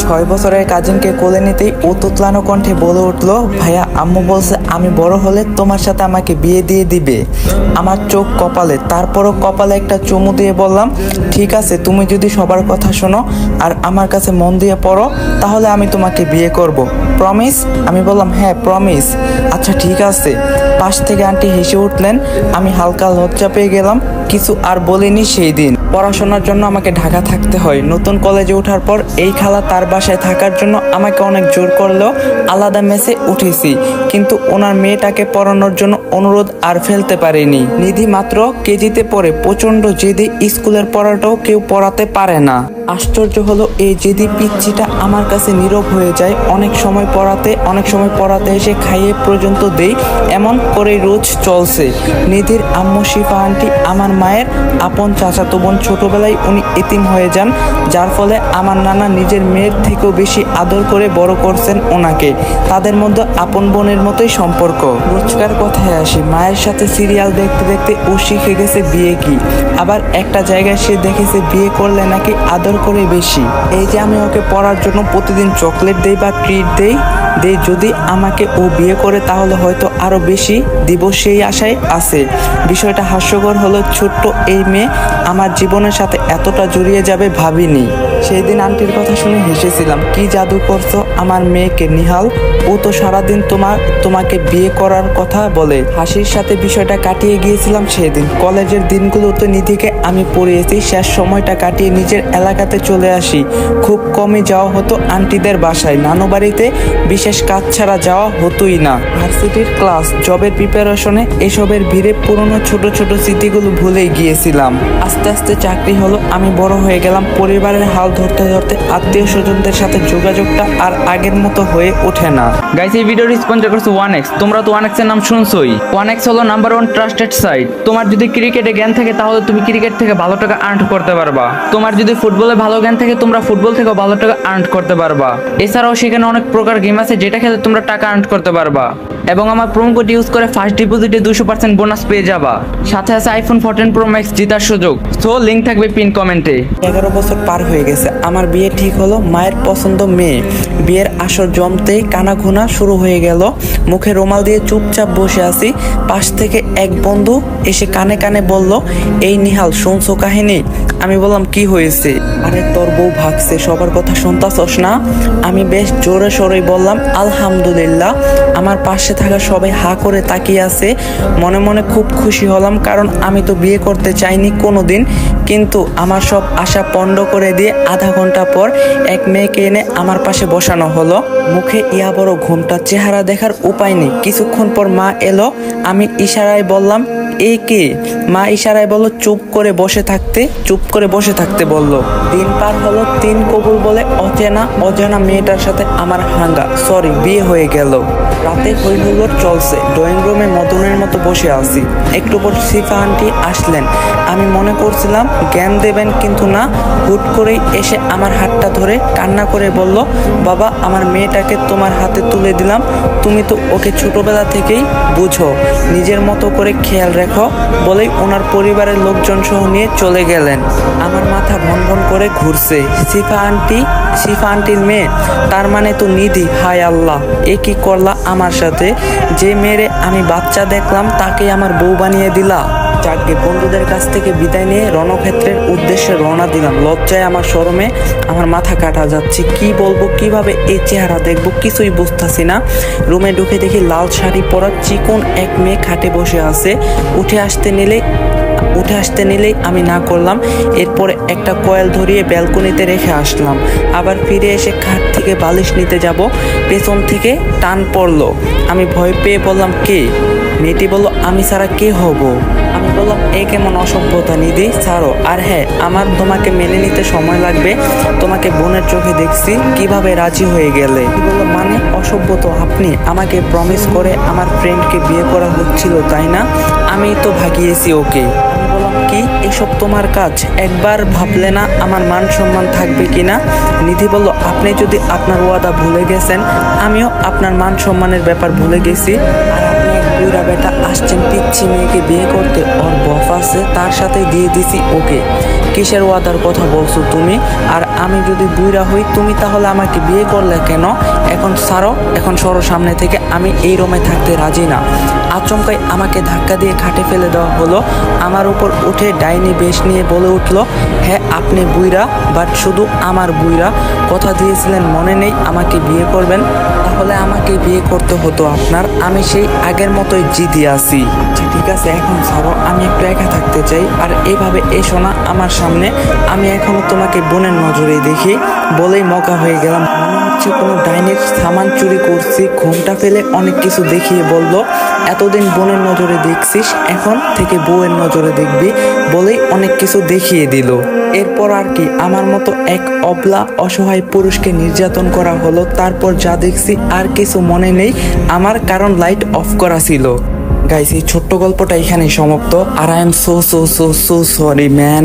6 বছরের কাজিনকে কোলে নিতেই ও তুতলানো কণ্ঠে বলে উঠলো, ভাইয়া আম্মু বলছে আমি বড় হলে তোমার সাথে আমাকে বিয়ে দিয়ে দিবে। আমার চোখ কপালে, তারপরও কপালে একটা চুমু দিয়ে বললাম, ঠিক আছে, তুমি যদি সবার কথা শোনো আর আমার কাছে মন দিয়ে পড়ো তাহলে আমি তোমাকে বিয়ে করব। প্রমিস? আমি বললাম হ্যাঁ প্রমিস। আচ্ছা ঠিক আছে। পাশ থেকে আন্টি হেসে উঠলেন। আমি হালকা লজ্জা পেয়ে গেলাম, কিছু আর বলিনি। সেই দিন পড়াশোনার জন্য আমাকে ঢাকা থাকতে হয়। নতুন কলেজে ওঠার পর এই খালা তার বাসায় থাকার জন্য আমাকে অনেক জোর করলেও আলাদা মেসে উঠেছি, কিন্তু ওনার মেয়েটাকে পড়ানোর জন্য অনুরোধ আর ফেলতে পারিনি। নিধি মাত্র কেজিতে পড়ে, প্রচন্ড জেদি, স্কুলের পড়াটাও কেউ পড়াতে পারে না। আশ্চর্য হলো এই জেদি পিচ্ছিটা আমার কাছে নীরব হয়ে যায়। অনেক সময় পড়াতে এসে খাইয়ে পর্যন্ত দেই, এমন করেই রোজ চলছে। নিধির আম্মু শিফা আন্টি আমার মায়ের আপন চাচাতো বোন। ছোটবেলায় উনি এতিম হয়ে যান, যার ফলে আমার নানা নিজের মেয়ের থেকেও বেশি আদর করে বড় করছেন ওনাকে। তাদের মধ্যে আপন বোনের মতোই সম্পর্ক। রোজকার কথায় আসি, মায়ের সাথে সিরিয়াল দেখতে দেখতে ও শিখে গেছে বিয়ে কি। আবার একটা জায়গায় সে দেখেছে বিয়ে করলে নাকি আদর করে বেশি। এই যে আমি ওকে পড়ার জন্য প্রতিদিন চকলেট দেই বা ট্রিট দেই, যদি আমাকে ও বিয়ে করে তাহলে হয়তো আরো বেশি দিব, সেই আশায় আছে। বিষয়টা হাস্যকর হলো, ছোট্ট এই মেয়ে আমার জীবনের সাথে এতটা জড়িয়ে যাবে ভাবিনি। সেই দিন আন্টির কথা শুনে হেসেছিলাম, কি জাদু করছো আমার মেয়েকে নিহাল, ও তো সারাদিন তোমাকে বিয়ে করার কথা বলে। হাসির সাথে বিষয়টা কাটিয়ে গিয়েছিলাম। সেদিন কলেজের দিনগুলোতে নিধিকে আমি পড়িয়েছি। শেষ সময়টা কাটিয়ে নিজের এলাকাতে চলে আসি। খুব কমই যাওয়া হতো আন্টিদের বাসায়। নানু বাড়িতে বিশেষ কাজ ছাড়া যাওয়া হতোই না। ভার্সিটির ক্লাস, জবের প্রিপারেশনে এসবের ভিড়ে পুরনো ছোট ছোট স্মৃতিগুলো ভুলেই গিয়েছিলাম। আস্তে আস্তে চাকরি হলো, আমি বড় হয়ে গেলাম। পরিবারের হাল ধরতে ধরতে আত্মীয় স্বজনদের সাথে যোগাযোগটা আর আগের মতো হয়ে ওঠে না। গাইস, এই ভিডিওটি স্পন্সর করছে 1x। তোমরা তো 1x এর নাম শুনছোই। 1x হলো নাম্বার 1 ট্রাস্টেড সাইট। তোমার যদি ক্রিকেটে জ্ঞান থাকে তাহলে তুমি ক্রিকেট থেকে ভালো টাকা আর্ন করতে পারবা। তোমার যদি ফুটবলে ভালো জ্ঞান থাকে তোমরা ফুটবল থেকে ভালো টাকা আর্ন করতে পারবা। এছাড়াও সেখানে অনেক প্রকার গেম আছে যেটা খেলে তোমরা টাকা আর্ন করতে পারবা। এবং আমার প্রোমো কোড ইউজ করে ফার্স্ট ডিপোজিটে 200% বোনাস পেয়ে যাবা। সাথে আছে আইফোন 14 প্রো ম্যাক্স জেতার সুযোগ। সো লিংক থাকবে পিন কমেন্টে। 11 বছর পার হয়ে গেছে, আমার বিয়ে ঠিক হলো। মায়ের পছন্দ মেয়ে। বিয়ের আসর জমতেই কানাঘুনা শুরু হয়ে গেল। মুখে রুমাল দিয়ে চুপচাপ বসে আছি। পাশ থেকে এক বন্ধু এসে কানে কানে বলল, এই নিহাল শুনছো কাহিনী? আমি বললাম কি হয়েছে? আরে তোর বউ ভাগছে, সবার কথা শুনতাছস না? আমি বেশ জোরে সরেই বললাম আলহামদুলিল্লাহ। আমার পাশে থাকা সবাই হা করে তাকিয়ে আছে। মনে মনে খুব খুশি হলাম, কারণ আমি তো বিয়ে করতে চাইনি কোনোদিন। কিন্তু আমার সব আশা পণ্ড করে দিয়ে আধা ঘন্টা পর এক মেয়েকে এনে আমার পাশে বসানো হলো। মুখে ইয়া বড় ঘুমটা, চেহারা দেখার উপায় নেই। কিছুক্ষণ পর মা এলো। আমি ইশারায় বললাম এই কে? মা ইশারায় বলল চুপ করে বসে থাকতে বলল। দিন পার হলো, 3 কবুল বলে অজানা মেয়েটার সাথে আমার বিয়ে হয়ে গেল। রাতে হই হুল্লোড় চলছে। ড্রয়িং রুমে মদনের মতো বসে আছি। একটু পর শিফা আন্টি আসলেন। আমি মনে করছিলাম জ্ঞান দেবেন, কিন্তু না। হুট করেই এসে আমার হাতটা ধরে কান্না করে বলল, বাবা আমার মেয়েটাকে তোমার হাতে তুলে দিলাম। তুমি তো ওকে ছোটবেলা থেকেই বুঝো, নিজের মতো করে খেয়াল রেখো বলেই ওনার পরিবারের লোকজন সহ নিয়ে চলে গেলেন। আমার মাথা ভন করে ঘুরছে। শিফা আন্টির মেয়ে, তার মানে তো নিধি। হায় আল্লাহ, এ কি করলা আমার সাথে? যে মেয়েরে আমি বাচ্চা দেখলাম তাকে আমার বউ বানিয়ে দিলা। যাকে বন্ধুদের কাছ থেকে বিদায় নিয়ে রণক্ষেত্রের উদ্দেশ্যে রওনা দিলাম। লজ্জায় আমার শরমে আমার মাথা কাটা যাচ্ছে। কি বলবো, কিভাবে এই চেহারা দেখবো, কিছুই বুঝতেছি না। রুমে ঢুকে দেখি লাল শাড়ি পরা চিকন এক মেয়ে খাটে বসে আছে। উঠে আসতে নিলেই আমি না করলাম। এরপরে একটা কয়েল ধরিয়ে ব্যালকনিতে রেখে আসলাম। আবার ফিরে এসে খাট থেকে বালিশ নিতে যাব, পেছন থেকে টান পড়লো। আমি ভয় পেয়ে বললাম কে? মেয়েটি বলল আমি ছাড়া কে হব? আমি বললাম এ কেমন অসভ্যতা নিধি, ছাড়ো। আর হ্যাঁ, আমার তোমাকে মেনে নিতে সময় লাগবে। তোমাকে বোনের চোখে দেখছি, কিভাবে রাজি হয়ে গেলে? বললো মানে অসভ্য তো আপনি? আমাকে প্রমিস করে আমার ফ্রেন্ডকে বিয়ে করা হচ্ছিল তাই না? আমি তো ভাগিয়েছি ওকে। আমি বললাম কি এসব তোমার কাজ? একবার ভাবলে না আমার মান সম্মান থাকবে কিনা? নিধি বলল আপনি যদি আপনার ওয়াদা ভুলে গেছেন, আমিও আপনার মান সম্মানের ব্যাপার ভুলে গেছি। আর আপনি বুইরা বেটা আসছেন পিচ্ছি মেয়েকে বিয়ে করতে, ওর বফ আছে তার সাথে দিয়ে দিছি ওকে। কিসের ওয়াদার কথা বলছো তুমি? আর আমি যদি বুইরা হই তুমি তাহলে আমাকে বিয়ে করলে কেন? এখন ছাড়ো, এখন সরো সামনে থেকে, আমি এই রুমে থাকতে রাজি না। আচমকাই আমাকে ধাক্কা দিয়ে খাটে ফেলে দেওয়া হলো। আমার উপর উঠে ডাইনি বেশ নিয়ে বলে উঠলো, হ্যাঁ আপনি বুইরা, বাট শুধু আমার বুইরা। কথা দিয়েছিলেন মনে নেই আমাকে বিয়ে করবেন? তাহলে আমাকে বিয়ে করতে হতো আপনার, আমি সেই আগের মতোই জিদি আছি। ঠিক আছে এখন ছাড়ো, আমি একটু একা থাকতে চাই। আর এভাবে এসো না আমার সামনে, আমি এখনো তোমাকে বোনের নজরে দেখি। বলেই মকা হয়ে গেলাম, মনে হচ্ছে কোনো ডাইনির সামান চুরি করছি। ঘুমটা ফেলে অনেক কিছু দেখিয়ে বলল, এতদিন বোনের নজরে দেখছিস, এখন থেকে বউয়ের নজরে দেখবি। বলেই অনেক কিছু দেখিয়ে দিল। এরপর আর কি, আমার মতো এক অবলা অসহায় পুরুষকে নির্যাতন করা হলো। তারপর যা দেখছি আর কিছু মনে নেই আমার, কারণ লাইট অফ করা ছিল। গাইস, এই ছোট্ট গল্পটা এখানেই সমাপ্ত। আর I am so so so so sorry man.